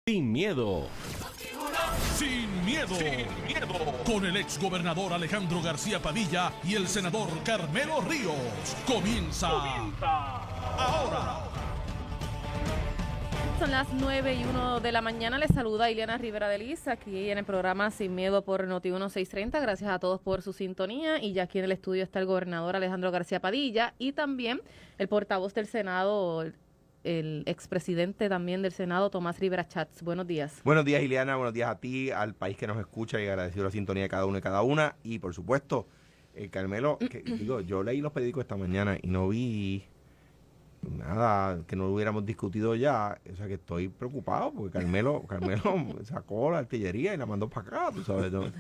Sin miedo. Sin miedo. Sin miedo. Con el ex gobernador Alejandro García Padilla y el senador Carmelo Ríos. Comienza ahora. Son las 9:01 de la mañana. Les saluda Ileana Rivera de Liz, aquí en el programa Sin Miedo por Noti1 630. Gracias a todos por su sintonía. Y ya aquí en el estudio está el gobernador Alejandro García Padilla y también el portavoz del Senado, el expresidente también del Senado, Tomás Rivera Chats. Buenos días. Buenos días, Ileana. Buenos días a ti, al país que nos escucha, y agradecido la sintonía de cada uno y cada una. Y por supuesto, Carmelo, yo leí los periódicos esta mañana y no vi nada que no hubiéramos discutido ya. O sea que estoy preocupado porque Carmelo sacó la artillería y la mandó para acá, tú sabes. ¿No?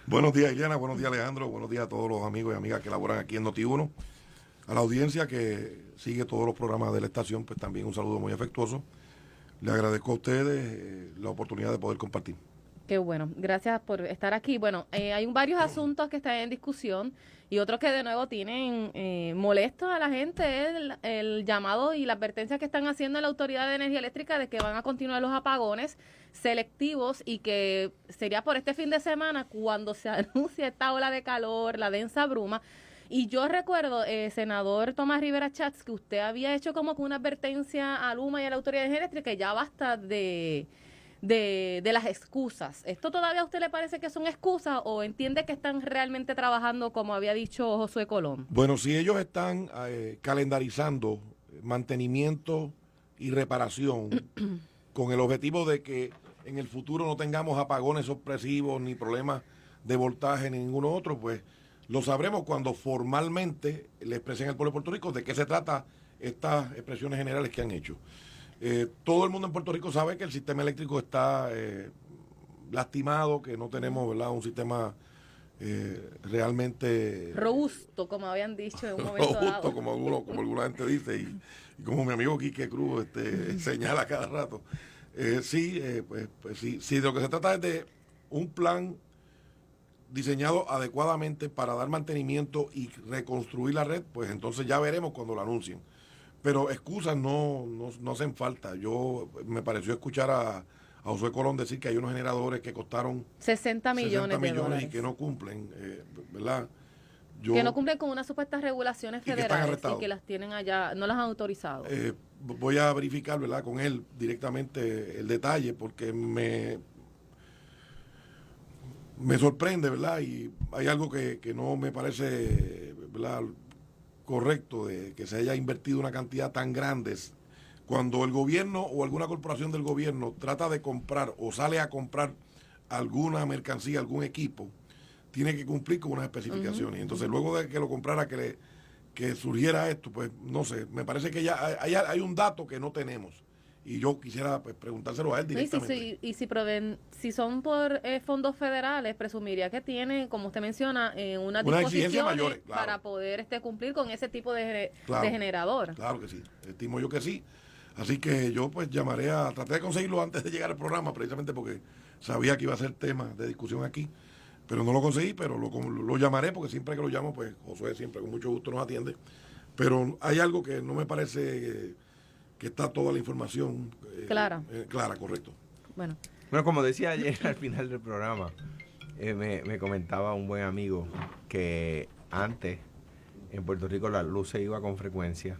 Buenos días, Ileana. Buenos días, Alejandro. Buenos días a todos los amigos y amigas que laboran aquí en Noti1. A la audiencia que sigue todos los programas de la estación, pues también un saludo muy afectuoso. Le agradezco a ustedes la oportunidad de poder compartir. Qué bueno, gracias por estar aquí. Bueno, hay varios asuntos que están en discusión y otros que de nuevo tienen molestos a la gente. El llamado y la advertencia que están haciendo en la Autoridad de Energía Eléctrica de que van a continuar los apagones selectivos y que sería por este fin de semana cuando se anuncie esta ola de calor, la densa bruma. Y yo recuerdo, senador Tomás Rivera Chats, que usted había hecho como que una advertencia a Luma y a la Autoridad de Energía Eléctrica que ya basta de las excusas. ¿Esto todavía a usted le parece que son excusas o entiende que están realmente trabajando como había dicho Josué Colón? Bueno, si ellos están calendarizando mantenimiento y reparación con el objetivo de que en el futuro no tengamos apagones sorpresivos ni problemas de voltaje ni ninguno otro, pues lo sabremos cuando formalmente le expresen al pueblo de Puerto Rico de qué se trata estas expresiones generales que han hecho. Todo el mundo en Puerto Rico sabe que el sistema eléctrico está lastimado, que no tenemos, ¿verdad?, un sistema realmente robusto, como habían dicho en un momento robusto, dado. como alguna gente dice, y como mi amigo Quique Cruz señala cada rato. Sí, de lo que se trata es de un plan diseñado adecuadamente para dar mantenimiento y reconstruir la red, pues entonces ya veremos cuando lo anuncien. Pero excusas no hacen falta. Me pareció escuchar a Josué Colón decir que hay unos generadores que costaron 60 millones de dólares y que no cumplen, ¿verdad? Que no cumplen con unas supuestas regulaciones federales y que las tienen allá, no las han autorizado. Voy a verificar, ¿verdad?, con él directamente el detalle, porque me sorprende, ¿verdad? Y hay algo que no me parece, ¿verdad?, correcto, de que se haya invertido una cantidad tan grande. Cuando el gobierno o alguna corporación del gobierno trata de comprar o sale a comprar alguna mercancía, algún equipo, tiene que cumplir con unas especificaciones. Entonces, luego de que lo comprara, que surgiera esto, pues no sé, me parece que ya hay un dato que no tenemos. Y yo quisiera, pues, preguntárselo a él directamente. Si son por fondos federales, presumiría que tiene, como usted menciona, unas exigencia disposiciones mayores, claro, para poder cumplir con ese tipo de generador. Claro que sí, estimo yo que sí. Así que yo pues traté de conseguirlo antes de llegar al programa, precisamente porque sabía que iba a ser tema de discusión aquí, pero no lo conseguí, pero lo llamaré, porque siempre que lo llamo, pues Josué siempre con mucho gusto nos atiende. Pero hay algo que no me parece que está toda la información clara, correcto. Bueno, como decía ayer al final del programa, me comentaba un buen amigo que antes en Puerto Rico la luz se iba con frecuencia.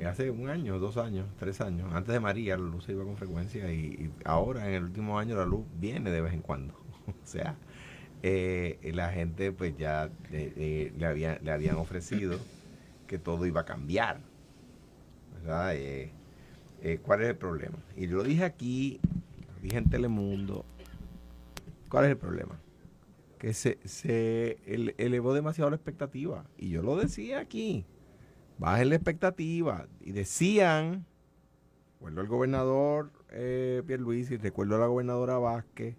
Hace 1 año, 2 años, 3 años, antes de María la luz se iba con frecuencia y ahora en el último año la luz viene de vez en cuando. O sea, la gente pues ya le habían ofrecido que todo iba a cambiar, ¿verdad? ¿Cuál es el problema? Y yo lo dije aquí, lo dije en Telemundo. ¿Cuál es el problema? Que se elevó demasiado la expectativa. Y yo lo decía aquí. Bajen la expectativa. Y decían, recuerdo al gobernador Pierluisi, recuerdo a la gobernadora Vázquez,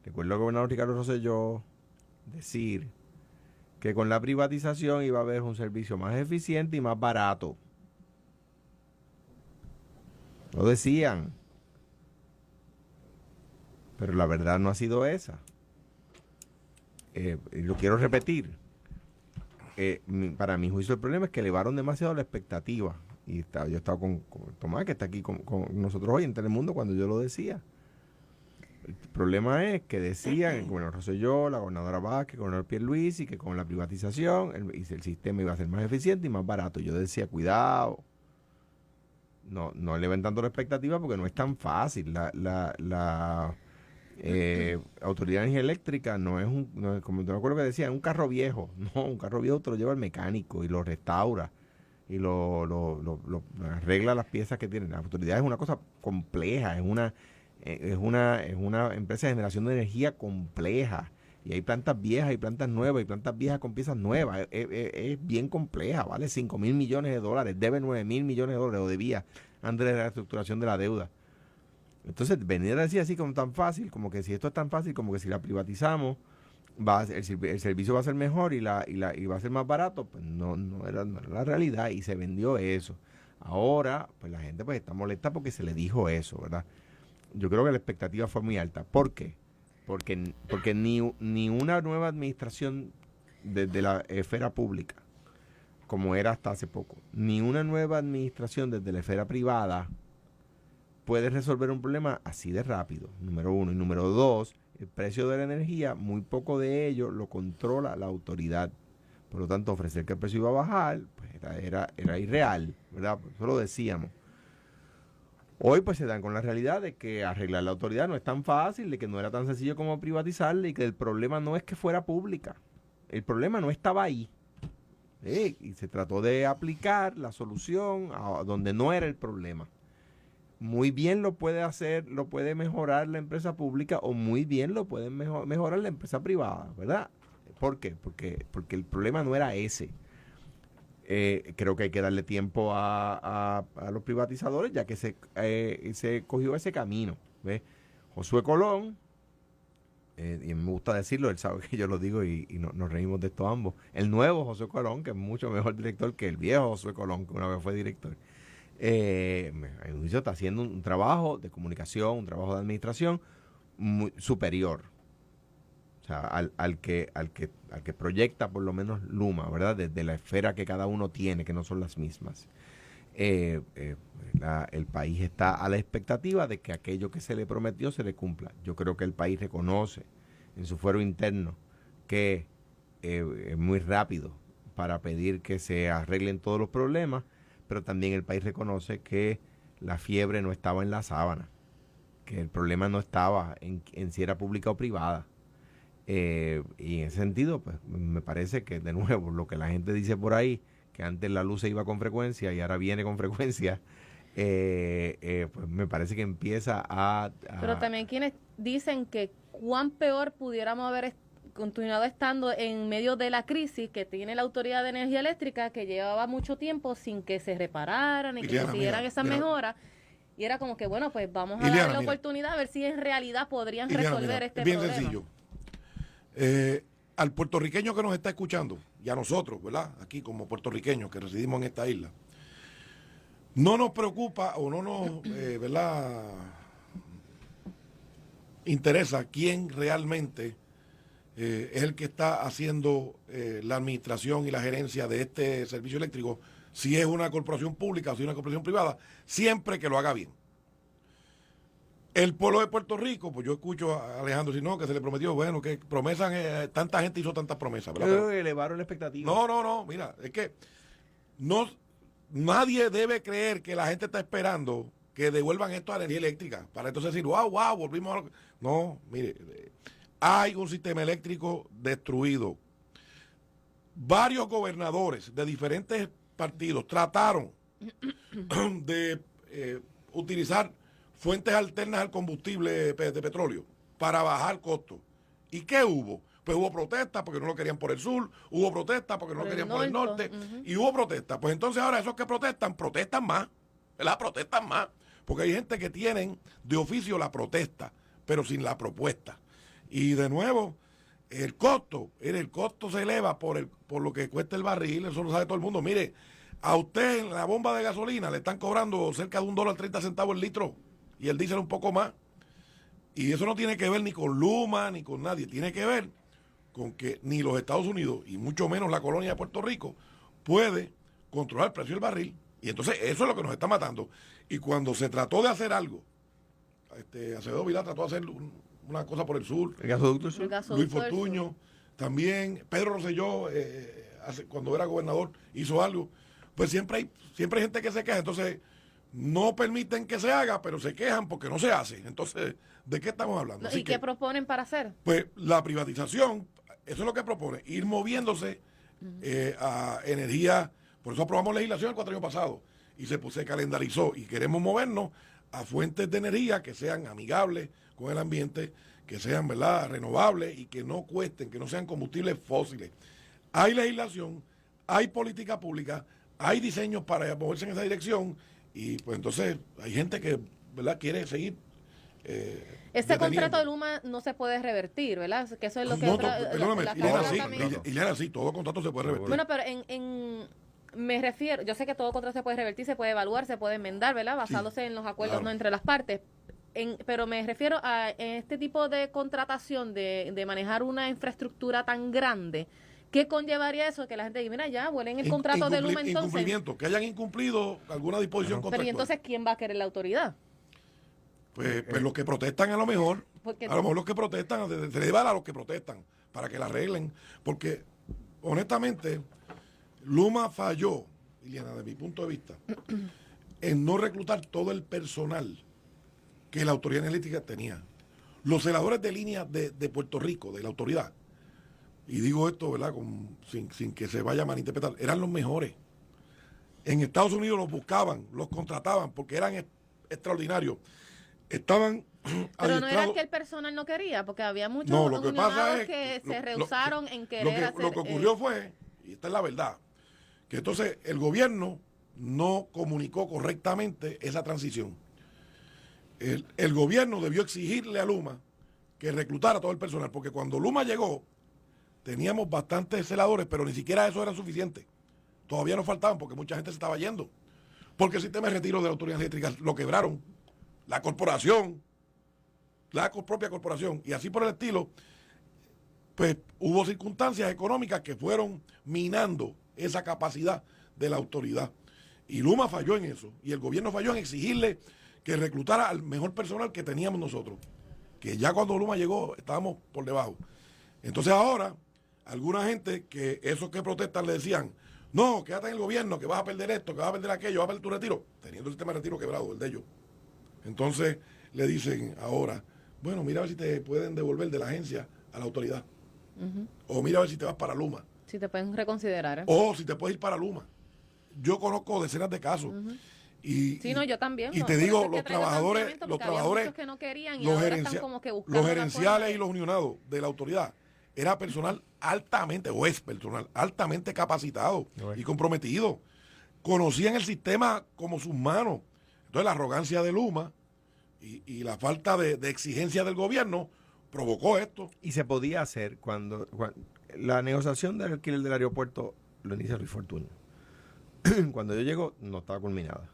recuerdo al gobernador Ricardo Rosselló, decir que con la privatización iba a haber un servicio más eficiente y más barato. Lo decían. Pero la verdad no ha sido esa. Y lo quiero repetir. Para mi juicio el problema es que elevaron demasiado la expectativa y yo estaba con Tomás, que está aquí con nosotros hoy en Telemundo, cuando yo lo decía. El problema es que decían el gobernador Rosselló, la gobernadora Vázquez, el gobernador Pierluisi, que con la privatización el sistema iba a ser más eficiente y más barato. Yo decía, cuidado, no levantando la expectativa porque no es tan fácil. La Autoridad de Energía Eléctrica no es como te acuerdo que decía, es un carro viejo. No, un carro viejo te lo lleva el mecánico y lo restaura y lo arregla las piezas que tiene. La autoridad es una cosa compleja, es una empresa de generación de energía compleja. Y hay plantas viejas, hay plantas nuevas, hay plantas viejas con piezas nuevas. Es bien compleja, vale $5,000 millones, debe $9,000 millones, o debía antes de la reestructuración de la deuda. Entonces, venir a decir así como tan fácil, como que si esto es tan fácil, como que si la privatizamos, el servicio va a ser mejor y va a ser más barato, pues no era la realidad y se vendió eso. Ahora, pues la gente pues está molesta porque se le dijo eso, ¿verdad? Yo creo que la expectativa fue muy alta. ¿Por qué? Porque ni una nueva administración desde la esfera pública, como era hasta hace poco, ni una nueva administración desde la esfera privada puede resolver un problema así de rápido, número uno. Y número dos, el precio de la energía, muy poco de ello lo controla la autoridad. Por lo tanto, ofrecer que el precio iba a bajar, pues era irreal, ¿verdad? Por eso lo decíamos. Hoy pues se dan con la realidad de que arreglar la autoridad no es tan fácil, de que no era tan sencillo como privatizarla y que el problema no es que fuera pública. El problema no estaba ahí. Y se trató de aplicar la solución a donde no era el problema. Muy bien lo puede hacer, lo puede mejorar la empresa pública o muy bien lo puede mejorar la empresa privada, ¿verdad? ¿Por qué? Porque el problema no era ese. Creo que hay que darle tiempo a los privatizadores, ya que se cogió ese camino. ¿Ves? Josué Colón, y me gusta decirlo, él sabe que yo lo digo y nos reímos de esto ambos. El nuevo Josué Colón, que es mucho mejor director que el viejo Josué Colón, que una vez fue director. Está haciendo un trabajo de comunicación, un trabajo de administración muy superior. O sea, al que proyecta por lo menos Luma, ¿verdad? Desde la esfera que cada uno tiene, que no son las mismas. El país está a la expectativa de que aquello que se le prometió se le cumpla. Yo creo que el país reconoce en su fuero interno que es muy rápido para pedir que se arreglen todos los problemas, pero también el país reconoce que la fiebre no estaba en la sábana, que el problema no estaba en si era pública o privada. Y en ese sentido, pues me parece que de nuevo lo que la gente dice por ahí, que antes la luz se iba con frecuencia y ahora viene con frecuencia, pues me parece que empieza a... Pero también quienes dicen que cuán peor pudiéramos haber continuado estando en medio de la crisis que tiene la Autoridad de Energía Eléctrica, que llevaba mucho tiempo sin que se repararan y que se siguieran esas mejoras. Y era como que, bueno, pues vamos a darle la oportunidad a ver si en realidad podrían resolver este problema. Bien sencillo. Al puertorriqueño que nos está escuchando, y a nosotros, ¿verdad? Aquí como puertorriqueños que residimos en esta isla, no nos preocupa o no nos, ¿verdad? Interesa quién realmente es el que está haciendo la administración y la gerencia de este servicio eléctrico, si es una corporación pública o si es una corporación privada, siempre que lo haga bien. El pueblo de Puerto Rico, pues yo escucho a Alejandro decir, no, que se le prometió, bueno, que promesas, tanta gente hizo tantas promesas, ¿verdad? Pero elevaron la expectativa. No, mira, es que nadie debe creer que la gente está esperando que devuelvan esto a la energía eléctrica, para entonces decir, wow, volvimos a lo que... No, mire, hay un sistema eléctrico destruido. Varios gobernadores de diferentes partidos trataron de utilizar fuentes alternas al combustible de petróleo para bajar costos. ¿Y qué hubo? Pues hubo protestas porque no lo querían por el sur, hubo protestas porque no lo querían por el norte, y hubo protestas. Pues entonces ahora esos que protestan más, ¿verdad? Protestan más, porque hay gente que tienen de oficio la protesta, pero sin la propuesta. Y de nuevo, el costo se eleva por lo que cuesta el barril, eso lo sabe todo el mundo. Mire, a usted en la bomba de gasolina le están cobrando cerca de $1.30 el litro, y el diésel un poco más. Y eso no tiene que ver ni con Luma, ni con nadie, tiene que ver con que ni los Estados Unidos, y mucho menos la colonia de Puerto Rico, puede controlar el precio del barril. Y entonces eso es lo que nos está matando. Y cuando se trató de hacer algo, Acevedo Vilá trató de hacer una cosa por el sur, ¿El gasoducto sur? Luis Fortuño, también Pedro Rosselló, cuando era gobernador, hizo algo. Pues siempre hay gente que se queja. Entonces, no permiten que se haga, pero se quejan porque no se hace. Entonces, ¿de qué estamos hablando? ¿Y qué proponen para hacer? Pues la privatización, eso es lo que propone, ir moviéndose a energía. Por eso aprobamos legislación el 4 años pasado y se calendarizó y queremos movernos a fuentes de energía que sean amigables con el ambiente, que sean, ¿verdad?, renovables y que no cuesten, que no sean combustibles fósiles. Hay legislación, hay política pública, hay diseños para moverse en esa dirección y pues entonces hay gente que, ¿verdad?, quiere seguir. Ese contrato de Luma no se puede revertir, ¿verdad? Que eso es lo que... Perdóname, Ileana, sí, todo contrato se puede revertir. Bueno, pero me refiero, yo sé que todo contrato se puede revertir, se puede evaluar, se puede enmendar, ¿verdad? Basándose en los acuerdos no entre las partes. Pero me refiero a este tipo de contratación de manejar una infraestructura tan grande. ¿Qué conllevaría eso? Que la gente diga, mira, ya, vuelen el contrato de Luma entonces. Incumplimiento, que hayan incumplido alguna disposición contractual. Pero ¿y entonces quién va a querer la autoridad? Pues los que protestan a lo mejor los que protestan, se le va a los que protestan para que la arreglen. Porque, honestamente, Luma falló, Liliana, de mi punto de vista, en no reclutar todo el personal que la autoridad energética tenía. Los celadores de línea de Puerto Rico, de la autoridad, y digo esto, ¿verdad?, sin que se vaya a malinterpretar, eran los mejores. En Estados Unidos los buscaban, los contrataban porque eran extraordinarios. Estaban pero no era que el personal no quería, porque había muchos lo que pasa es que se rehusaron en querer hacer... Lo que ocurrió fue, y esta es la verdad, que entonces el gobierno no comunicó correctamente esa transición. El gobierno debió exigirle a Luma que reclutara todo el personal, porque cuando Luma llegó, teníamos bastantes celadores, pero ni siquiera eso era suficiente. Todavía nos faltaban, porque mucha gente se estaba yendo. Porque el sistema de retiro de la autoridad eléctrica lo quebraron. La corporación, la propia corporación, y así por el estilo, pues hubo circunstancias económicas que fueron minando esa capacidad de la autoridad. Y Luma falló en eso, y el gobierno falló en exigirle que reclutara al mejor personal que teníamos nosotros, que ya cuando Luma llegó estábamos por debajo. Entonces ahora, alguna gente que esos que protestan le decían, no, quédate en el gobierno, que vas a perder esto, que vas a perder aquello, vas a perder tu retiro, teniendo el sistema de retiro quebrado, el de ellos. Entonces le dicen ahora, bueno, mira a ver si te pueden devolver de la agencia a la autoridad. O mira a ver si te vas para Luma. Si te pueden reconsiderar. O si te puedes ir para Luma. Yo conozco decenas de casos. Y, sí, no, yo también. Y te digo, los trabajadores, que no querían y los, los gerenciales y los unionados de la autoridad, era personal altamente, o es personal altamente capacitado y comprometido. Conocían el sistema como sus manos. Entonces la arrogancia de Luma y la falta de exigencia del gobierno provocó esto. Y se podía hacer cuando la negociación del alquiler del aeropuerto lo inicia Luis Fortuño. Cuando yo llego no estaba culminada.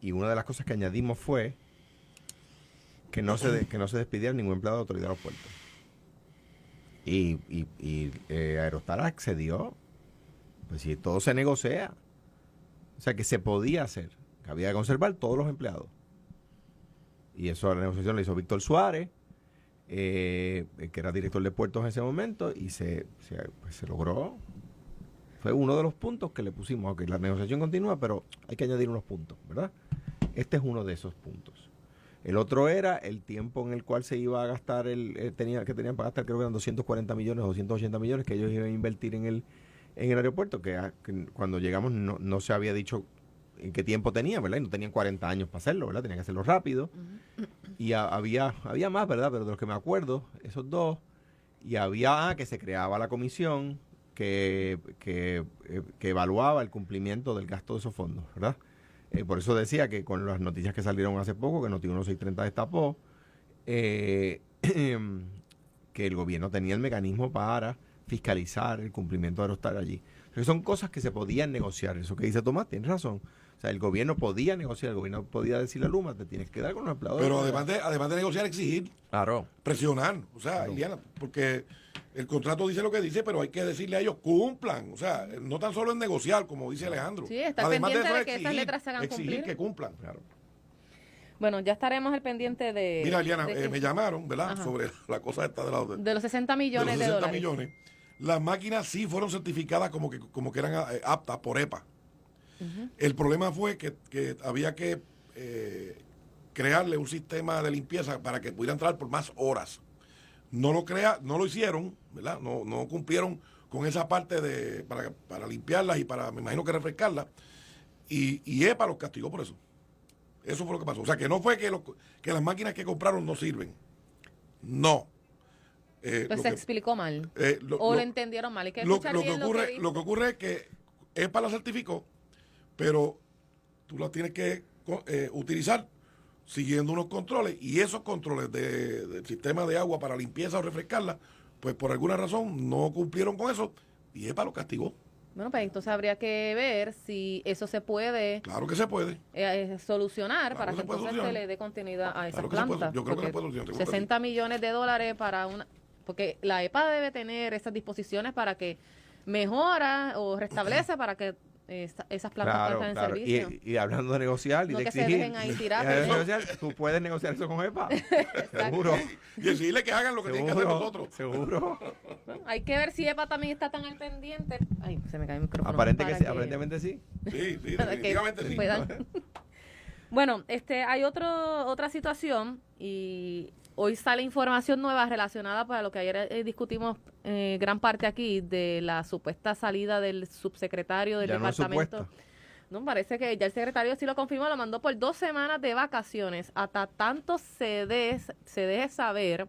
Y una de las cosas que añadimos fue que no se despidiera ningún empleado de autoridad de los puertos. Y Aerostar accedió. Pues si todo se negocia. O sea que se podía hacer. Que había que conservar todos los empleados. Y eso la negociación la hizo Víctor Suárez, que era director de puertos en ese momento, y se logró. Fue uno de los puntos que le pusimos. Ok, la negociación continúa, pero hay que añadir unos puntos, ¿verdad? Este es uno de esos puntos. El otro era el tiempo en el cual se iba a gastar, tenían para gastar, creo que eran 240 millones o 280 millones que ellos iban a invertir en el aeropuerto, que cuando llegamos no se había dicho en qué tiempo tenían, ¿verdad? Y no tenían 40 años para hacerlo, ¿verdad? Tenían que hacerlo rápido. Y había más, ¿verdad? Pero de los que me acuerdo, esos dos, y había que se creaba la comisión que evaluaba el cumplimiento del gasto de esos fondos, ¿verdad? Por eso decía que con las noticias que salieron hace poco, que Noti 1630 destapó, que el gobierno tenía el mecanismo para fiscalizar el cumplimiento de Aerostar allí. Pero son cosas que se podían negociar. Eso que dice Tomás, tienes razón. O sea, el gobierno podía negociar, el gobierno podía decirle a Luma, te tienes que quedar con los empleados. Pero además de negociar, exigir, claro, presionar. O sea, claro. Iliana, porque el contrato dice lo que dice, pero hay que decirle a ellos, cumplan. O sea, no tan solo es negociar, como dice Alejandro. Sí, estar pendiente de que esas letras se hagan cumplir. Que cumplan, claro. Bueno, ya estaremos al pendiente de... Mira, Eliana, me llamaron, ¿verdad? Ajá. Sobre la cosa esta de los 60 millones de dólares. millones. Las máquinas sí fueron certificadas como que eran aptas por EPA. El problema fue que había que crearle un sistema de limpieza para que pudiera entrar por más horas. No lo hicieron, ¿verdad? No cumplieron con esa parte para limpiarlas y me imagino que refrescarlas. Y EPA los castigó por eso. Eso fue lo que pasó. O sea, que no fue que las máquinas que compraron no sirven. No. Pues se explicó mal. Lo entendieron mal. Hay que lo que ocurre es que EPA la certificó, pero tú la tienes que utilizar siguiendo unos controles, y esos controles del sistema de agua para limpieza o refrescarla, pues por alguna razón no cumplieron con eso, y EPA lo castigó. Bueno, pues entonces habría que ver si eso se puede... Claro que se puede. Solucionar, Claro para que entonces se le dé continuidad a esas plantas. Yo creo que se puede solucionar. 60 millones de dólares para una... Porque la EPA debe tener esas disposiciones para que mejora o restablece para que esas plantas estén en servicio. Y hablando de negociar y no de que exigir, se dejen ahí tirar, tú puedes negociar eso con EPA. Seguro. Y decirle que hagan lo que tienen que hacer nosotros. Seguro. Bueno, hay que ver si EPA también está tan al pendiente. Ay, se me cae el micrófono. Aparentemente sí. Sí, definitivamente sí. Bueno, hay otra situación, y hoy sale información nueva relacionada para lo que ayer discutimos gran parte aquí, de la supuesta salida del subsecretario del departamento. No, parece que ya el secretario sí lo confirmó, lo mandó por 2 semanas de vacaciones, hasta tanto se deje saber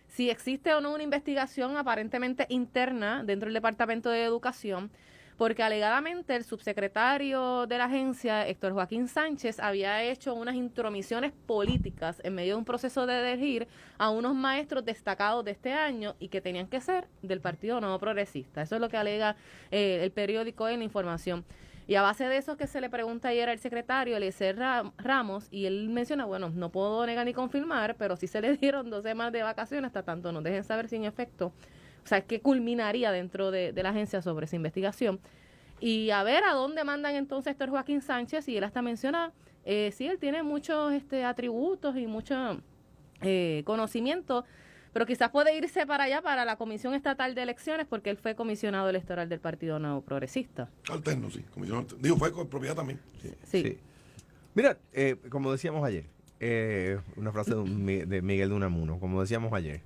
si existe o no una investigación aparentemente interna dentro del Departamento de Educación, porque alegadamente el subsecretario de la agencia, Héctor Joaquín Sánchez, había hecho unas intromisiones políticas en medio de un proceso de elegir a unos maestros destacados de este año y que tenían que ser del Partido Nuevo Progresista. Eso es lo que alega el periódico en la información. Y a base de eso que se le pregunta ayer al secretario, Eliezer Ramos, y él menciona, bueno, no puedo negar ni confirmar, pero sí se le dieron 2 semanas de vacaciones, hasta tanto nos dejen saber si en efecto, o sea, qué culminaría dentro de la agencia sobre esa investigación. Y a ver a dónde mandan entonces Héctor Joaquín Sánchez, y él hasta menciona, sí, él tiene muchos atributos y mucho conocimiento, pero quizás puede irse para allá, para la Comisión Estatal de Elecciones, porque él fue comisionado electoral del Partido Nuevo Progresista. Alterno, sí. Digo, fue con propiedad también. Sí. Mira, como decíamos ayer, una frase de Miguel de Unamuno, como decíamos ayer,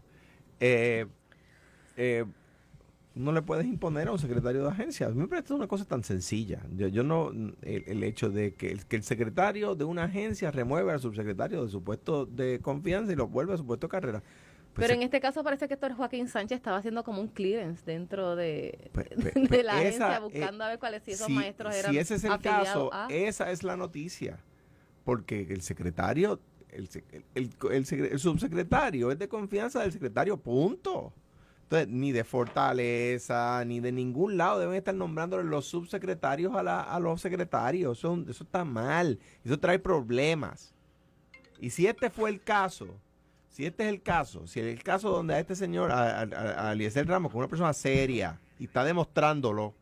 no le puedes imponer a un secretario de agencia. A mí me parece una cosa tan sencilla. Yo no, el hecho de que el secretario de una agencia remueve al subsecretario de su puesto de confianza y lo vuelve a su puesto de carrera. Pero en este caso parece que Héctor Joaquín Sánchez estaba haciendo como un clearance dentro de la agencia, buscando a ver cuáles si esos maestros eran si ese es el caso, a... esa es la noticia. Porque el secretario, el subsecretario es de confianza del secretario, punto. Entonces, ni de Fortaleza, ni de ningún lado deben estar nombrándole los subsecretarios a los secretarios. Eso está mal. Eso trae problemas. Y si este fue el caso, si es el caso donde a este señor, a Eliezer Ramos, que es una persona seria, y está demostrándolo,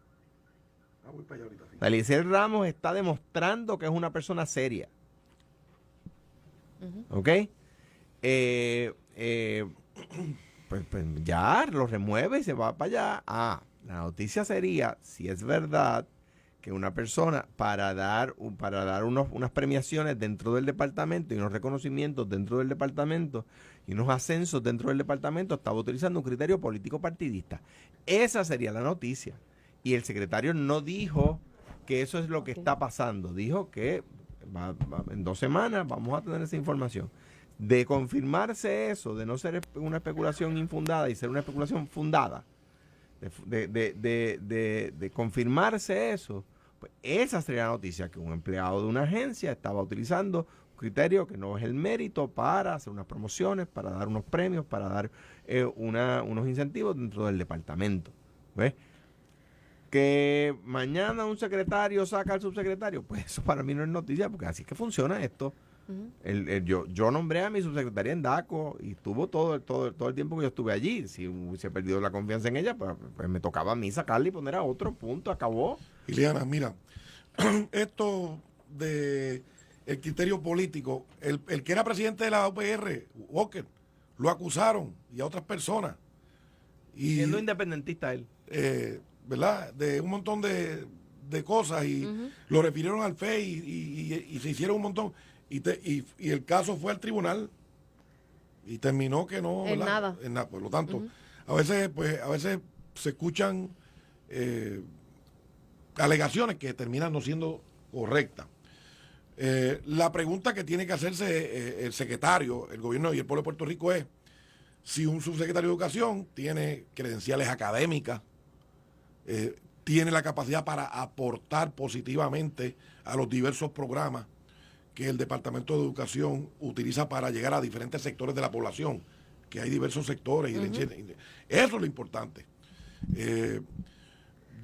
Eliezer Ramos está demostrando que es una persona seria. ¿Ok? Pues ya lo remueve y se va para allá. La noticia sería, si es verdad, que una persona para dar unas premiaciones dentro del departamento y unos reconocimientos dentro del departamento y unos ascensos dentro del departamento estaba utilizando un criterio político partidista. Esa sería la noticia. Y el secretario no dijo que eso es lo que está pasando. Dijo que en 2 semanas vamos a tener esa información. De confirmarse eso, de no ser una especulación infundada y ser una especulación fundada, de confirmarse eso, pues esa sería la noticia, que un empleado de una agencia estaba utilizando un criterio que no es el mérito para hacer unas promociones, para dar unos premios, para dar unos incentivos dentro del departamento. ¿Ves? Que mañana un secretario saca al subsecretario, pues eso para mí no es noticia, porque así es que funciona esto. Yo nombré a mi subsecretaria en DACO y estuvo todo el tiempo que yo estuve allí. Si hubiese perdido la confianza en ella, pues me tocaba a mí sacarla y poner a otro, punto, acabó. Ileana, mira, esto de el criterio político, el que era presidente de la UPR, Walker, lo acusaron y a otras personas. Y, siendo independentista él. ¿Verdad? De un montón de cosas y lo refirieron al FEI y se hicieron un montón. Y el caso fue al tribunal y terminó que no, en ¿verdad? nada. Por lo tanto, a veces se escuchan alegaciones que terminan no siendo correctas. La pregunta que tiene que hacerse el secretario, el gobierno y el pueblo de Puerto Rico es si un subsecretario de Educación tiene credenciales académicas, tiene la capacidad para aportar positivamente a los diversos programas que el Departamento de Educación utiliza para llegar a diferentes sectores de la población, que hay diversos sectores. Eso es lo importante.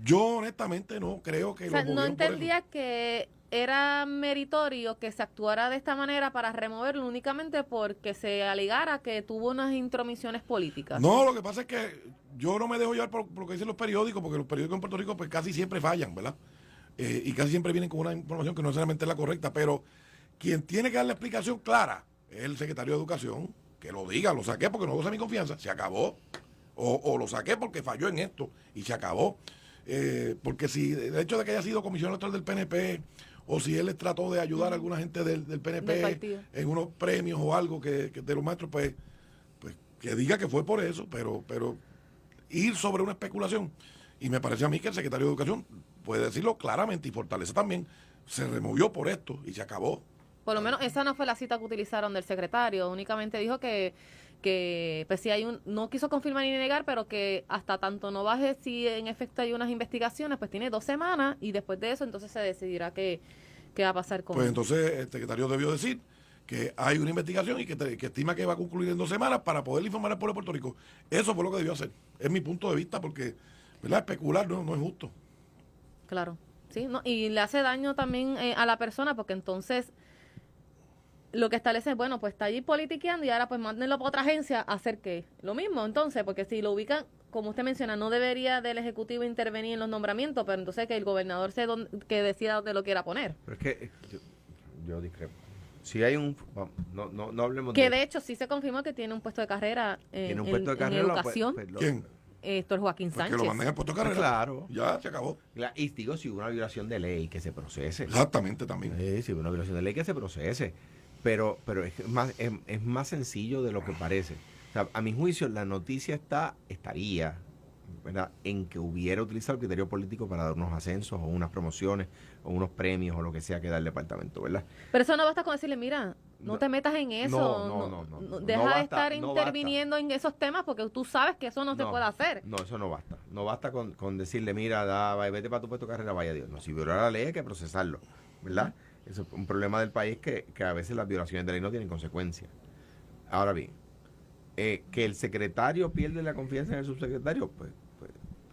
Yo honestamente no creo que... O sea, no entendía que era meritorio que se actuara de esta manera para removerlo únicamente porque se alegara que tuvo unas intromisiones políticas. No, lo que pasa es que yo no me dejo llevar por lo que dicen los periódicos, porque los periódicos en Puerto Rico pues casi siempre fallan, ¿verdad? Y casi siempre vienen con una información que no necesariamente es la correcta, pero quien tiene que dar la explicación clara es el secretario de Educación, que lo diga, lo saqué porque no goza mi confianza, se acabó. O lo saqué porque falló en esto y se acabó. Porque si el hecho de que haya sido comisionado electoral del PNP o si él les trató de ayudar a alguna gente del PNP en unos premios o algo que de los maestros, pues que diga que fue por eso, pero ir sobre una especulación. Y me parece a mí que el secretario de Educación puede decirlo claramente y Fortaleza también se removió por esto y se acabó. Por lo menos esa no fue la cita que utilizaron del secretario, únicamente dijo que pues si no quiso confirmar ni negar, pero que hasta tanto no baje si en efecto hay unas investigaciones, pues tiene 2 semanas y después de eso entonces se decidirá qué va a pasar con Pues entonces el secretario debió decir que hay una investigación y que estima que va a concluir en 2 semanas para poder informar al pueblo de Puerto Rico. Eso fue lo que debió hacer. Es mi punto de vista porque, ¿verdad? Especular no es justo. Claro, sí, no, y le hace daño también a la persona porque entonces lo que establece, bueno, pues está allí politiqueando y ahora pues mándenlo para otra agencia a hacer qué. Lo mismo, entonces, porque si lo ubican, como usted menciona, no debería del Ejecutivo intervenir en los nombramientos, pero entonces que el gobernador que decida dónde lo quiera poner. Pero es que yo discrepo. Si hay un... No hablemos que de hecho sí se confirmó que tiene un puesto de carrera en educación. ¿Quién? Esto es Joaquín Sánchez. Que lo manden al puesto de carrera. Claro. Ya se acabó. Y digo, si hubo una violación de ley, que se procese. Exactamente, también. Si hubo una violación de ley, que se procese. Pero es más sencillo de lo que parece. O sea, a mi juicio, la noticia estaría, ¿verdad?, en que hubiera utilizado el criterio político para dar unos ascensos o unas promociones o unos premios o lo que sea que da el departamento, ¿verdad? Pero eso no basta con decirle, mira, no te metas en eso. No. Deja No basta, de estar no interviniendo en esos temas porque tú sabes que eso no se puede hacer. No, eso no basta. No basta con decirle, mira, vete para tu puesto de carrera, vaya Dios. No, si viola la ley hay que procesarlo, ¿verdad? Eso es un problema del país que a veces las violaciones de ley no tienen consecuencias. Ahora bien, que el secretario pierde la confianza en el subsecretario, pues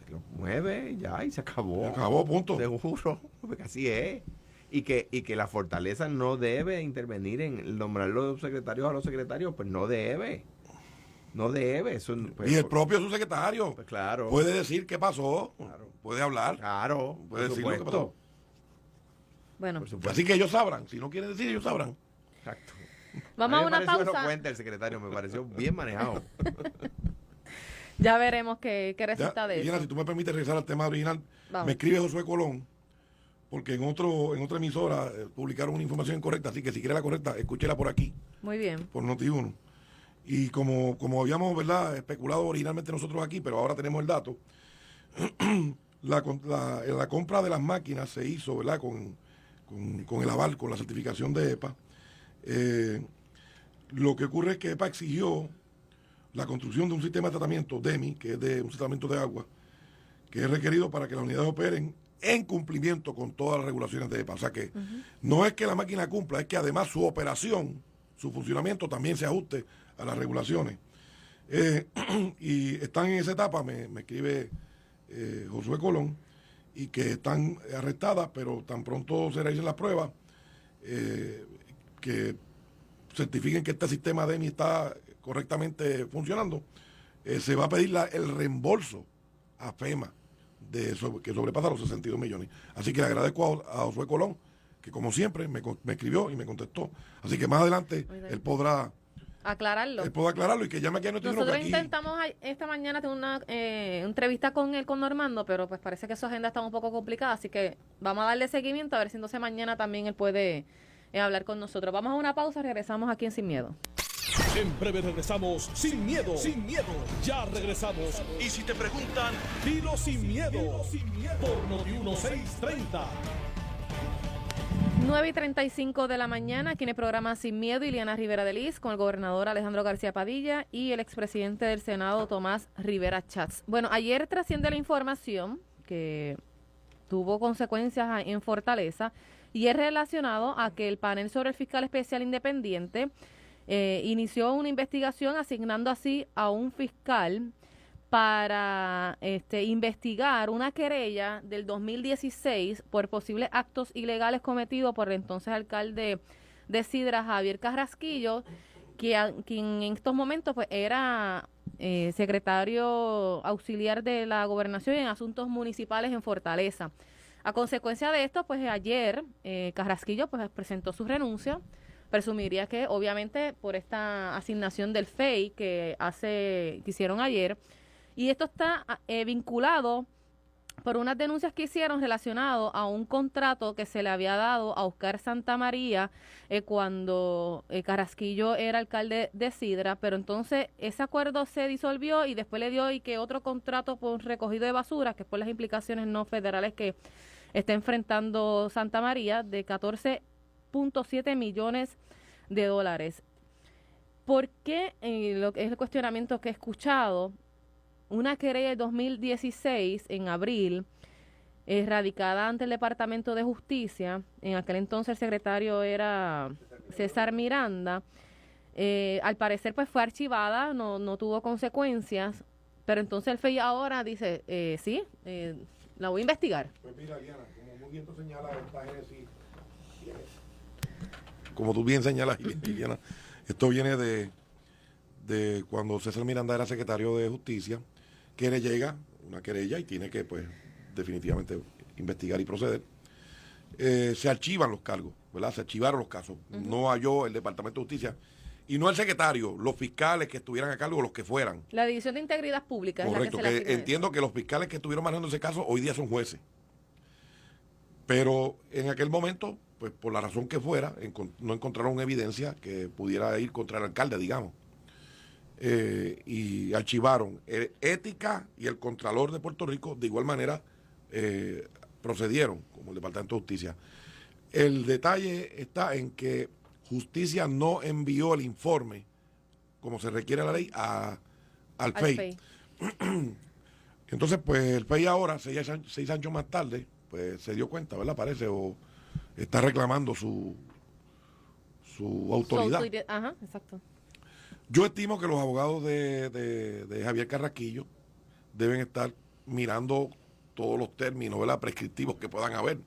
lo mueve ya y se acabó. Se acabó, punto. Seguro, porque así es. Y que la Fortaleza no debe intervenir en nombrar los subsecretarios a los secretarios, pues no debe. No debe. Eso, pues, y el propio subsecretario pues claro, puede decir qué pasó, claro, puede hablar, claro, puede decir lo que pasó. Bueno, Así que ellos sabrán, si no quieren decir, ellos sabrán. Exacto. Vamos a una pausa. Me cuenta el secretario, me pareció bien manejado. Ya veremos qué resulta de eso. Si tú me permites regresar al tema original, Vamos. Me escribe Josué Colón, porque en otra emisora publicaron una información incorrecta, así que si quiere la correcta, escúchela por aquí, Muy bien. por Noti1. Y como habíamos, ¿verdad?, especulado originalmente nosotros aquí, pero ahora tenemos el dato, la compra de las máquinas se hizo, ¿verdad?, con el aval, con la certificación de EPA. Lo que ocurre es que EPA exigió la construcción de un sistema de tratamiento, DEMI, que es de un tratamiento de agua, que es requerido para que las unidades operen en cumplimiento con todas las regulaciones de EPA. O sea que no es que la máquina cumpla, es que además su operación, su funcionamiento también se ajuste a las regulaciones. Y están en esa etapa, me escribe Josué Colón, y que están arrestadas, pero tan pronto se realicen las pruebas, que certifiquen que este sistema DEMI está correctamente funcionando, se va a pedir el reembolso a FEMA que sobrepasa los 62 millones. Así que le agradezco a Josué Colón, que como siempre me escribió y me contestó. Así que más adelante él podrá aclararlo. Él puede aclararlo y que llame aquí a nuestro Nosotros intentamos esta mañana tener una entrevista con él, con Normando, pero pues parece que su agenda está un poco complicada, así que vamos a darle seguimiento a ver si entonces mañana también él puede hablar con nosotros. Vamos a una pausa, regresamos aquí en Sin Miedo. En breve regresamos sin miedo, sin miedo. Ya regresamos. Y si te preguntan, dilo sin miedo, por Noti 1630. 9:35 de la mañana, aquí en el programa Sin Miedo, Ileana Rivera de Lis, con el gobernador Alejandro García Padilla y el expresidente del Senado, Tomás Rivera Chats. Bueno, ayer trasciende la información que tuvo consecuencias en Fortaleza y es relacionado a que el panel sobre el fiscal especial independiente inició una investigación asignando así a un fiscal para investigar una querella del 2016 por posibles actos ilegales cometidos por el entonces alcalde de Sidra, Javier Carrasquillo, quien en estos momentos pues era secretario auxiliar de la Gobernación en asuntos municipales en Fortaleza. A consecuencia de esto, pues ayer Carrasquillo pues presentó su renuncia. Presumiría que obviamente por esta asignación del FEI que hicieron ayer. Y esto está vinculado por unas denuncias que hicieron relacionado a un contrato que se le había dado a Oscar Santamaría cuando Carrasquillo era alcalde de Sidra, pero entonces ese acuerdo se disolvió y después le dio y que otro contrato por recogido de basura, que es por las implicaciones no federales que está enfrentando Santamaría, de 14.7 millones de dólares. ¿Por qué, lo que es el cuestionamiento que he escuchado, una querella de 2016 en abril, radicada ante el Departamento de Justicia, en aquel entonces el secretario era César Miranda, al parecer pues fue archivada, no tuvo consecuencias, pero entonces el FEI ahora dice, sí, la voy a investigar. Pues mira, Diana, como muy bien tú señalas, esta Génesis, como tú bien señalas, Diana, esto viene de cuando César Miranda era secretario de Justicia, que le llega una querella y tiene que, pues, definitivamente investigar y proceder. Se archivan los cargos, ¿verdad? Se archivaron los casos. No halló el Departamento de Justicia, y no el secretario, los fiscales que estuvieran a cargo, los que fueran. La División de Integridad Pública. Correcto, es la que que entiendo que los fiscales que estuvieron manejando ese caso hoy día son jueces. Pero en aquel momento, pues por la razón que fuera, no encontraron evidencia que pudiera ir contra el alcalde, digamos. Y archivaron. Ética y el Contralor de Puerto Rico de igual manera procedieron, como el Departamento de Justicia. El detalle está en que Justicia no envió el informe, como se requiere la ley, al FEI. Entonces, pues el FEI ahora, 6 años más tarde, pues se dio cuenta, ¿verdad? Parece, o está reclamando su autoridad. Ajá, exacto. Yo estimo que los abogados de Javier Carrasquillo deben estar mirando todos los términos, ¿verdad?, prescriptivos que puedan haber,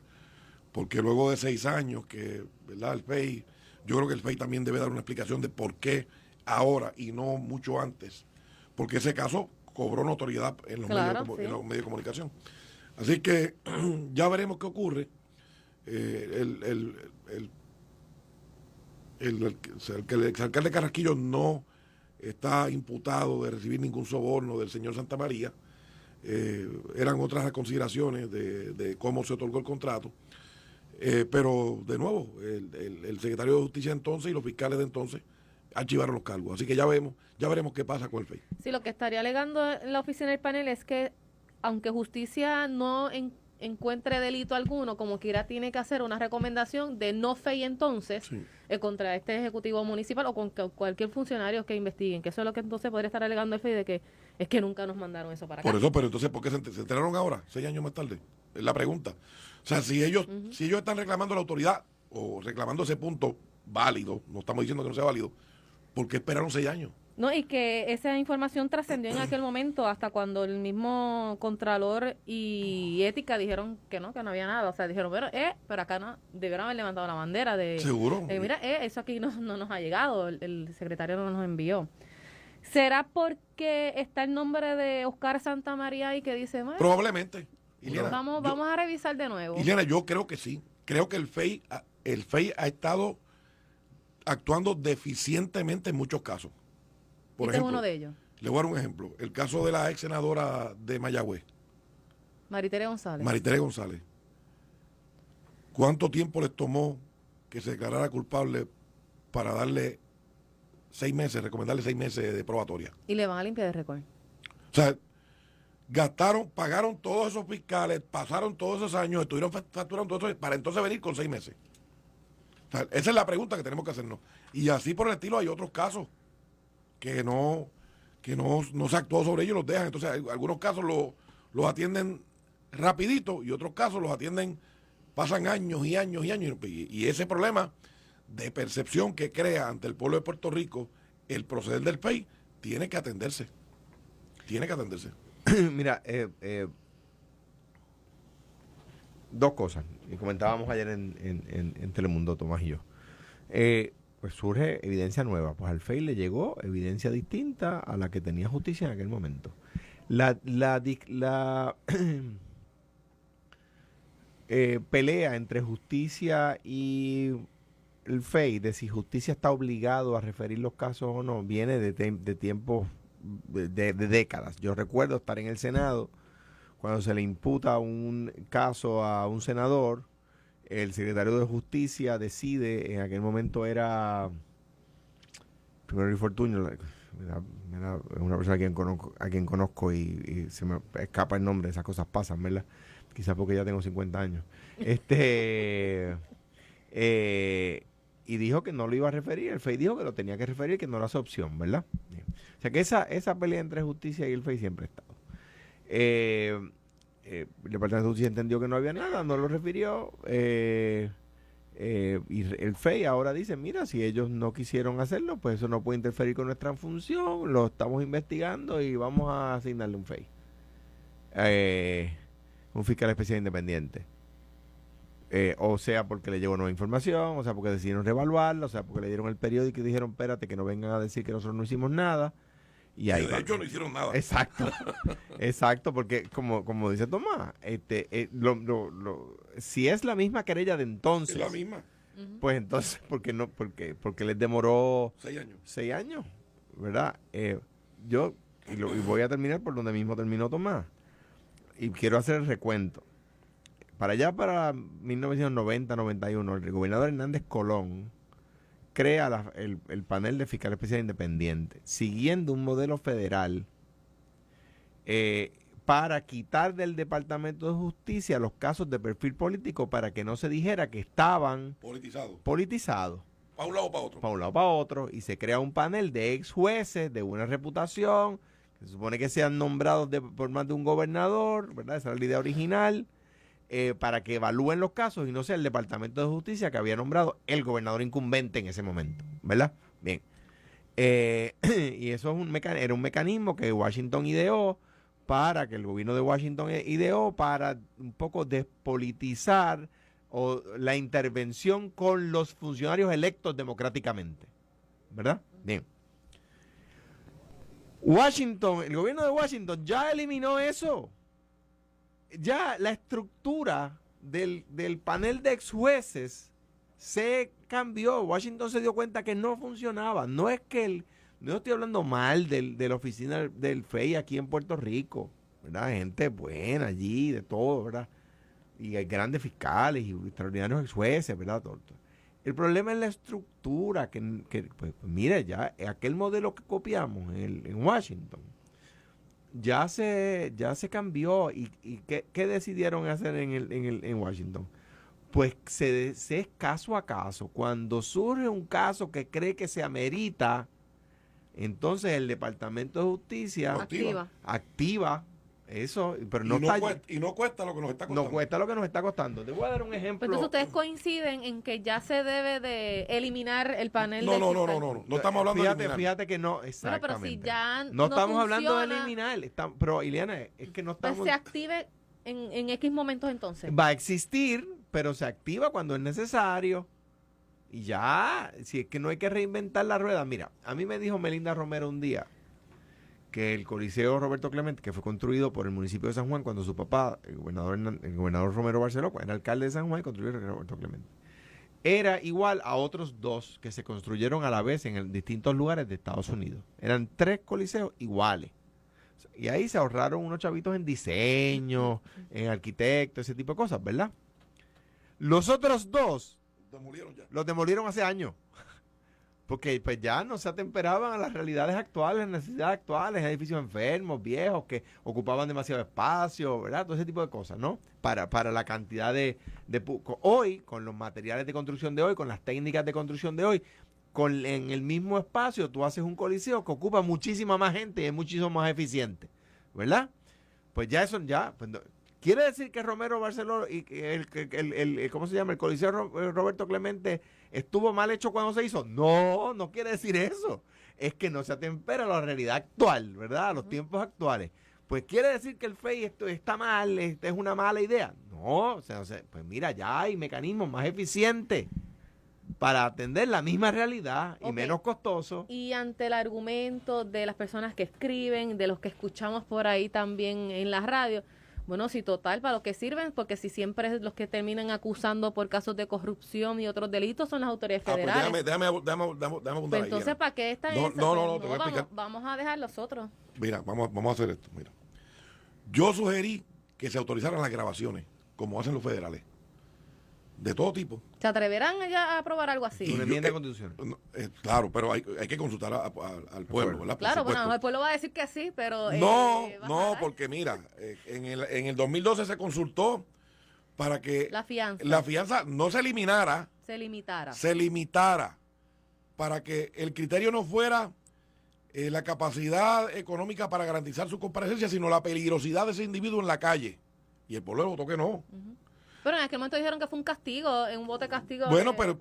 porque luego de 6 años que, ¿verdad?, el FEI, yo creo que el FEI también debe dar una explicación de por qué ahora y no mucho antes, porque ese caso cobró notoriedad en los, claro, medios, sí, en los medios de comunicación. Así que ya veremos qué ocurre. El exalcalde Carrasquillo no está imputado de recibir ningún soborno del señor Santamaría. Eran otras las consideraciones de cómo se otorgó el contrato. Pero, de nuevo, el secretario de Justicia entonces y los fiscales de entonces archivaron los cargos. Así que ya veremos qué pasa con el FEI. Sí, lo que estaría alegando en la oficina del panel es que, aunque Justicia no encuentre delito alguno, como quiera tiene que hacer una recomendación de no FEI entonces, sí, contra este ejecutivo municipal o con cualquier funcionario que investiguen, que eso es lo que entonces podría estar alegando el FEI, de que es que nunca nos mandaron eso para acá. Por eso, pero entonces, ¿por qué se enteraron ahora, 6 años más tarde? Es la pregunta. O sea, si ellos están reclamando la autoridad o reclamando ese punto válido, no estamos diciendo que no sea válido, ¿por qué esperaron 6 años? No, y que esa información trascendió en aquel momento hasta cuando el mismo Contralor y Ética dijeron que no había nada. O sea, dijeron, pero acá no, debieron haber levantado la bandera de... ¿Seguro? Mira, eso aquí no nos ha llegado, el secretario no nos envió. ¿Será porque está el nombre de Oscar Santamaría ahí que dice, bueno, Probablemente. Ileana, vamos a revisar de nuevo? Ileana, yo creo que sí. Creo que el FEI ha estado actuando deficientemente en muchos casos. Por Este es ejemplo, uno de ellos. le voy a dar un ejemplo. El caso de la ex senadora de Mayagüez, Maritere González. Maritere González. ¿Cuánto tiempo les tomó que se declarara culpable para darle 6 meses, recomendarle 6 meses de probatoria? Y le van a limpiar el récord. O sea, pagaron todos esos fiscales, pasaron todos esos años, estuvieron facturando todo eso para entonces venir con 6 meses. O sea, esa es la pregunta que tenemos que hacernos. Y así por el estilo hay otros casos que no se actuó sobre ellos, los dejan. Entonces, algunos casos los atienden rapidito y otros casos los atienden, pasan años y años y años. Y ese problema de percepción que crea ante el pueblo de Puerto Rico el proceder del FEI tiene que atenderse. Tiene que atenderse. Mira, dos cosas. Y comentábamos ayer en Telemundo, Tomás y yo. Pues surge evidencia nueva. Pues al FEI le llegó evidencia distinta a la que tenía justicia en aquel momento. La pelea entre justicia y el FEI, de si justicia está obligado a referir los casos o no, viene de tiempos, de décadas. Yo recuerdo estar en el Senado cuando se le imputa un caso a un senador. El secretario de Justicia decide, en aquel momento era primero Luis Fortuño, una persona a quien conozco y se me escapa el nombre, esas cosas pasan, ¿verdad? Quizás porque ya tengo 50 años. Y dijo que no lo iba a referir, el FEI dijo que lo tenía que referir, que no era su opción, ¿verdad? Bien. O sea que esa pelea entre justicia y el FEI siempre ha estado. El Departamento de Justicia entendió que no había nada, no lo refirió, y el FEI ahora dice, mira, si ellos no quisieron hacerlo, pues eso no puede interferir con nuestra función, lo estamos investigando y vamos a asignarle un FEI, un fiscal especial independiente. O sea porque le llegó nueva información, o sea porque decidieron reevaluarla, o sea porque le dieron el periódico y dijeron, espérate, que no vengan a decir que nosotros no hicimos nada. Y ahí de hecho no hicieron nada. Exacto, porque como dice Tomás, si es la misma querella de entonces, es la misma. Pues entonces, porque les demoró 6 años, ¿verdad? Y voy a terminar por donde mismo terminó Tomás. Y quiero hacer el recuento. Para 1990-91, el gobernador Hernández Colón crea el panel de fiscal especial independiente, siguiendo un modelo federal para quitar del Departamento de Justicia los casos de perfil político para que no se dijera que estaban politizados. Para un lado o para otro. Para un lado o para otro. Y se crea un panel de ex jueces de buena reputación, que se supone que sean nombrados por más de un gobernador, ¿verdad? Esa era la idea original. Para que evalúen los casos y no sea el Departamento de Justicia que había nombrado el gobernador incumbente en ese momento, ¿verdad? Bien. Y eso era un mecanismo que Washington ideó que el gobierno de Washington ideó para un poco despolitizar la intervención con los funcionarios electos democráticamente, ¿verdad? Bien. El gobierno de Washington ya eliminó eso. Ya la estructura del panel de ex jueces se cambió. Washington se dio cuenta que no funcionaba. No estoy hablando mal de la oficina del FEI aquí en Puerto Rico, ¿verdad? Gente buena allí, de todo, ¿verdad? Y hay grandes fiscales y extraordinarios ex jueces, ¿verdad? Todo. El problema es la estructura, pues mire, ya aquel modelo que copiamos en Washington, ya se cambió. ¿Y qué decidieron hacer en Washington? Pues es caso a caso. Cuando surge un caso que cree que se amerita, entonces el Departamento de Justicia activa Eso, pero no, y no cuesta lo que nos está costando. No cuesta lo que nos está costando. Te voy a dar un ejemplo. Pues entonces ustedes coinciden en que ya se debe de eliminar el panel No, del no, no, fiscal. no estamos hablando de eliminar. Fíjate que no, exactamente. Bueno, pero si ya no estamos hablando de funciona, eliminar, pero Ileana, es que no pues estamos... se active en X momentos entonces. Va a existir, pero se activa cuando es necesario. Y ya, si es que no hay que reinventar la rueda. Mira, a mí me dijo Melinda Romero un día que el Coliseo Roberto Clemente, que fue construido por el municipio de San Juan cuando su papá, el gobernador Romero Barceló, era alcalde de San Juan y construyó el Roberto Clemente, era igual a otros 2 que se construyeron a la vez en distintos lugares de Estados Unidos. Eran 3 coliseos iguales. Y ahí se ahorraron unos chavitos en diseño, en arquitecto, ese tipo de cosas, ¿verdad? Los otros 2 los demolieron hace años. Porque pues ya no se atemperaban a las realidades actuales, las necesidades actuales, edificios enfermos, viejos, que ocupaban demasiado espacio, ¿verdad? Todo ese tipo de cosas, ¿no? Para la cantidad hoy, con los materiales de construcción de hoy, con las técnicas de construcción de hoy, en el mismo espacio tú haces un coliseo que ocupa muchísima más gente y es muchísimo más eficiente, ¿verdad? Pues ya eso, pues, ¿quiere decir que Romero Barceló y ¿cómo se llama? El Coliseo Roberto Clemente estuvo mal hecho cuando se hizo? No, no quiere decir eso. Es que no se atempera a la realidad actual, ¿verdad? A los tiempos actuales. Pues quiere decir que el FEI está mal, es una mala idea. No, o sea, pues mira, ya hay mecanismos más eficientes para atender la misma realidad y menos costoso. Y ante el argumento de las personas que escriben, de los que escuchamos por ahí también en la radio, bueno, sí, total, para lo que sirven, porque si siempre los que terminan acusando por casos de corrupción y otros delitos son las autoridades federales. Pues déjame abundar pues entonces, ¿para qué está no, esa? No, te voy a explicar. Vamos a dejar los otros. Mira, vamos a hacer esto. Mira, yo sugerí que se autorizaran las grabaciones, como hacen los federales, de todo tipo. ¿Se atreverán ya a aprobar algo así? Una enmienda constitucional. Claro, pero hay que consultar al pueblo, ¿verdad? Claro, bueno, el pueblo va a decir que sí, pero... No, porque mira, en el 2012 se consultó para que la fianza no se eliminara, se limitara, para que el criterio no fuera la capacidad económica para garantizar su comparecencia, sino la peligrosidad de ese individuo en la calle. Y el pueblo votó que no. Pero en aquel momento dijeron que fue un castigo, en un voto de castigo. Bueno, pero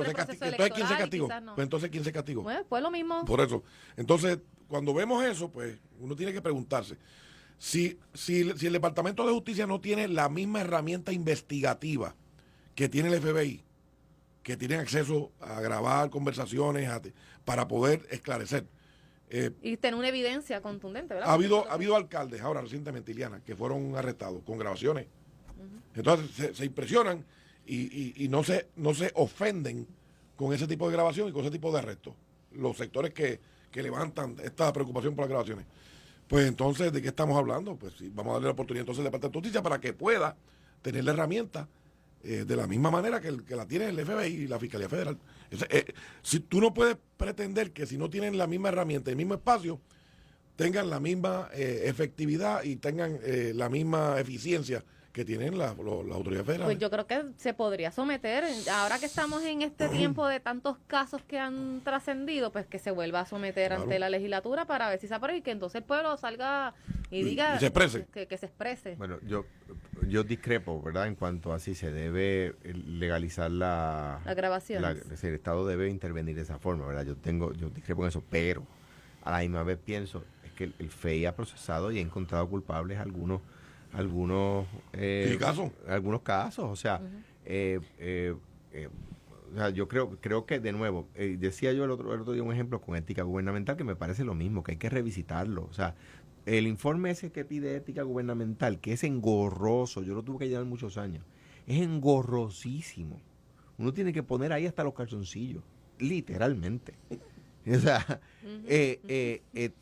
se castigó. Entonces, ¿quién se castigó? No. Pues entonces, ¿quién se castigó? Bueno, fue lo mismo. Por eso. Entonces, cuando vemos eso, pues uno tiene que preguntarse, si el Departamento de Justicia no tiene la misma herramienta investigativa que tiene el FBI, que tienen acceso a grabar conversaciones para poder esclarecer. Y tener una evidencia contundente, ¿verdad? Ha habido alcaldes ahora recientemente, Iliana, que fueron arrestados con grabaciones. Entonces se impresionan y no se ofenden con ese tipo de grabación y con ese tipo de arrestos. Los sectores que levantan esta preocupación por las grabaciones. Pues entonces, ¿de qué estamos hablando? Pues sí, vamos a darle la oportunidad entonces al Departamento de Justicia para que pueda tener la herramienta de la misma manera que la tiene el FBI y la Fiscalía Federal. Si tú no puedes pretender que si no tienen la misma herramienta, el mismo espacio, tengan la misma efectividad y tengan la misma eficiencia que tienen las autoridades federales. Pues yo creo que se podría someter, ahora que estamos en este tiempo de tantos casos que han trascendido, pues que se vuelva a someter ante la legislatura para ver si se aprueba y que entonces el pueblo salga y diga se exprese. Que se exprese. Bueno, yo discrepo, ¿verdad? En cuanto a si se debe legalizar la grabación. El Estado debe intervenir de esa forma, ¿verdad? Yo discrepo en eso, pero a la misma vez pienso es que el FEI ha procesado y ha encontrado culpables algunos casos, o sea, o sea, yo creo que de nuevo, decía yo el otro día un ejemplo con ética gubernamental que me parece lo mismo, que hay que revisitarlo, o sea, el informe ese que pide ética gubernamental, que es engorroso, yo lo tuve que llevar muchos años, es engorrosísimo, uno tiene que poner ahí hasta los calzoncillos, literalmente. O sea,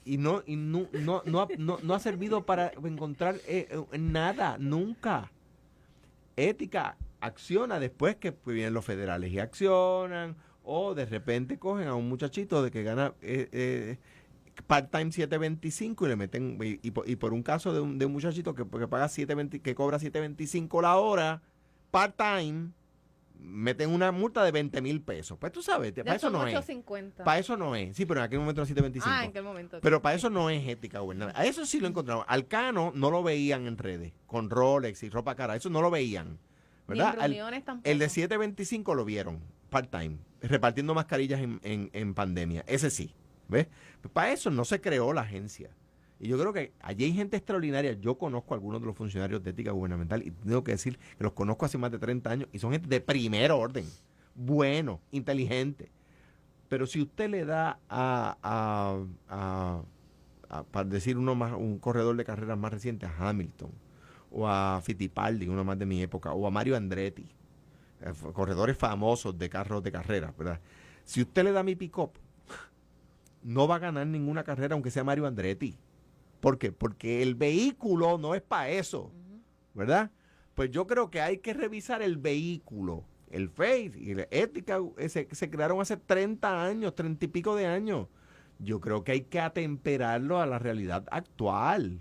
y no ha servido para encontrar nada, nunca. Ética acciona después que vienen los federales y accionan, o de repente cogen a un muchachito de que gana part-time 7.25 y le meten, y por un caso de un muchachito que paga que cobra 7.25 la hora, part-time, meten una multa de 20,000 pesos. Pues tú sabes, para eso no es. 8.50. Para eso no es. Sí, pero en aquel momento era 725. Ah, ¿en qué momento? Pero para eso no es ética gubernamental. A eso sí lo encontramos. Al Cano no lo veían en redes, con Rolex y ropa cara. Eso no lo veían. ¿Verdad? Ni en reuniones tampoco. El de 725 lo vieron, part-time, repartiendo mascarillas en pandemia. Ese sí. ¿Ves? Pues para eso no se creó la agencia. Y yo creo que allí hay gente extraordinaria. Yo conozco a algunos de los funcionarios de ética gubernamental y tengo que decir que los conozco hace más de 30 años y son gente de primer orden, bueno, inteligente. Pero si usted le da para decir un corredor de carreras más reciente, a Hamilton, o a Fittipaldi, uno más de mi época, o a Mario Andretti, corredores famosos de carros de carreras, ¿verdad? Si usted le da mi pick-up, no va a ganar ninguna carrera aunque sea Mario Andretti. ¿Por qué? Porque el vehículo no es para eso, ¿verdad? Pues yo creo que hay que revisar el vehículo. El FACE y la ética se crearon hace 30 años, 30 y pico de años. Yo creo que hay que atemperarlo a la realidad actual.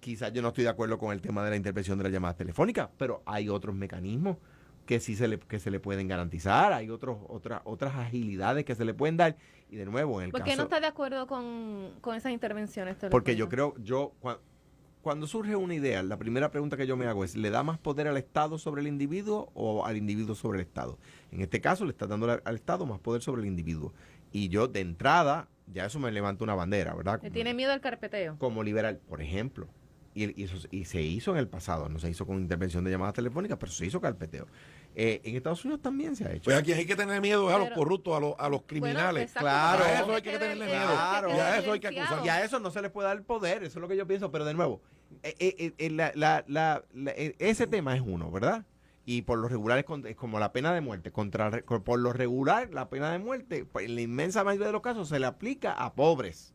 Quizás yo no estoy de acuerdo con el tema de la intervención de las llamadas telefónicas, pero hay otros mecanismos que sí se le pueden garantizar, hay otras agilidades que se le pueden dar. Y de nuevo, en el ¿Por qué no está de acuerdo con esas intervenciones telefónicas? Porque yo creo, cuando surge una idea, la primera pregunta que yo me hago es, ¿le da más poder al Estado sobre el individuo o al individuo sobre el Estado? En este caso, le está dando al Estado más poder sobre el individuo. Y yo, de entrada, ya eso me levanta una bandera, ¿verdad? ¿Le tiene miedo al carpeteo? Como liberal, por ejemplo. Y se hizo en el pasado, no se hizo con intervención de llamadas telefónicas, pero se hizo carpeteo. En Estados Unidos también se ha hecho. Pues aquí hay que tener miedo a los corruptos, a los criminales. Bueno, claro, a eso hay que tenerle miedo. Claro. Y a eso hay que acusar. Y a eso no se le puede dar poder, eso es lo que yo pienso, pero de nuevo, ese tema es uno, ¿verdad? Y por lo regular es como la pena de muerte. Por lo regular, la pena de muerte, pues, en la inmensa mayoría de los casos, se le aplica a pobres.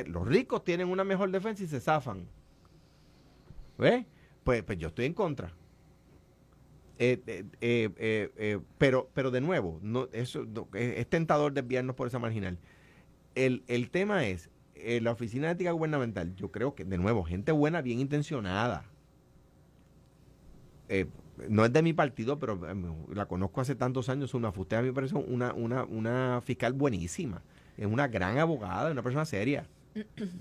Los ricos tienen una mejor defensa y se zafan. Pues yo estoy en contra. Pero de nuevo, es tentador desviarnos por esa marginal. El tema es, la Oficina de Ética Gubernamental, yo creo que, de nuevo, gente buena, bien intencionada. No es de mi partido, pero la conozco hace tantos años. Una Fuste a mí me parece una fiscal buenísima. Es una gran abogada, una persona seria.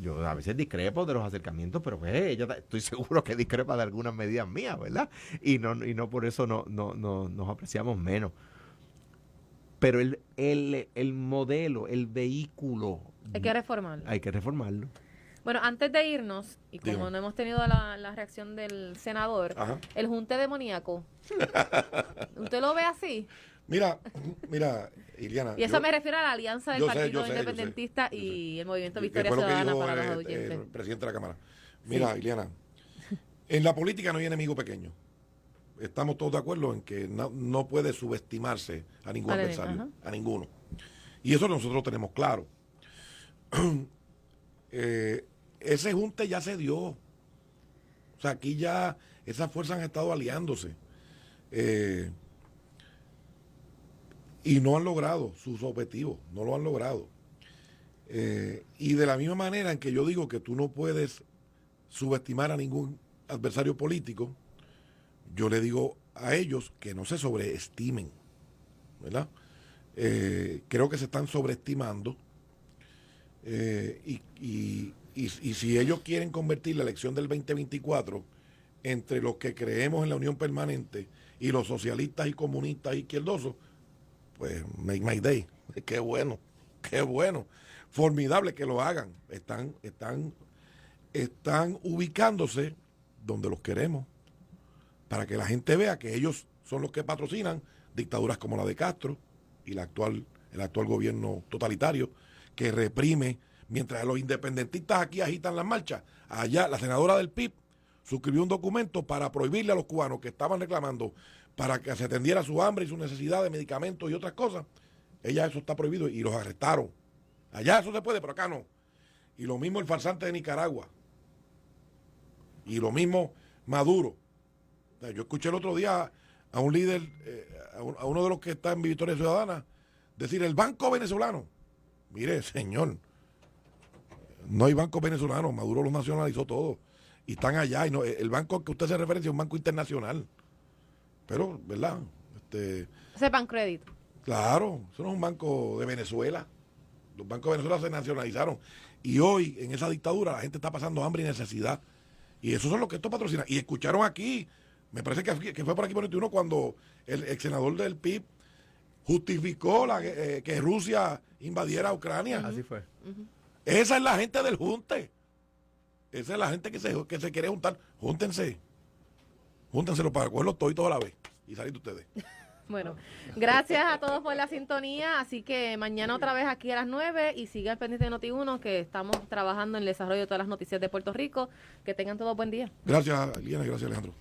Yo a veces discrepo de los acercamientos, pero pues ella estoy seguro que discrepa de algunas medidas mías, ¿verdad? Y no por eso nos apreciamos menos. Pero el modelo, el vehículo... Hay que reformarlo. Hay que reformarlo. Bueno, antes de irnos, y como Dígame. no hemos tenido la reacción del senador, Ajá. el junte demoníaco, ¿usted lo ve así? Mira, Iliana. Y eso me refiero a la alianza del yo sé, Partido yo sé. Independentista y el Movimiento Que Victoria fue lo que Ciudadana dijo para los el oyentes. presidente de la Cámara. Mira, Iliana, en la política no hay enemigo pequeño. Estamos todos de acuerdo en que no puede subestimarse a ningún adversario, a ninguno. Y eso nosotros lo tenemos claro. Ese junte ya se dio. O sea, aquí ya esas fuerzas han estado aliándose. Y no han logrado sus objetivos, no lo han logrado. Y de la misma manera en que yo digo que tú no puedes subestimar a ningún adversario político, yo le digo a ellos que no se sobreestimen, ¿verdad? Creo que se están sobreestimando y si ellos quieren convertir la elección del 2024 entre los que creemos en la unión permanente y los socialistas y comunistas izquierdosos, pues make my day. Qué bueno, qué bueno. Formidable que lo hagan. Están ubicándose donde los queremos, para que la gente vea que ellos son los que patrocinan dictaduras como la de Castro y el actual gobierno totalitario que reprime, mientras los independentistas aquí agitan las marchas. Allá la senadora del PIB suscribió un documento para prohibirle a los cubanos que estaban reclamando para que se atendiera su hambre y su necesidad de medicamentos y otras cosas. Ella, eso está prohibido y los arrestaron. Allá eso se puede, pero acá no. Y lo mismo el farsante de Nicaragua. Y lo mismo Maduro. O sea, yo escuché el otro día a un líder, a uno de los que está en Victoria Ciudadana, decir el banco venezolano. Mire, señor, no hay banco venezolano. Maduro los nacionalizó todo. Y están allá. Y no, el banco al que usted se referencia es un banco internacional. Pero, ¿verdad? Sepan crédito. Claro, eso no es un banco de Venezuela. Los bancos de Venezuela se nacionalizaron. Y hoy, en esa dictadura, la gente está pasando hambre y necesidad. Y esos son los que esto patrocinan. Y escucharon aquí, me parece que fue por aquí por 21 cuando el ex senador del PIB justificó que Rusia invadiera Ucrania. Así fue. Esa es la gente del junte. Esa es la gente que se quiere juntar. Júntenselo para cogerlos todos a la vez y salir de ustedes. Bueno, gracias a todos por la sintonía, así que mañana otra vez aquí a las 9 y siga al pendiente de Noti1 que estamos trabajando en el desarrollo de todas las noticias de Puerto Rico. Que tengan todo buen día. Gracias, Eliana, y gracias, Alejandro.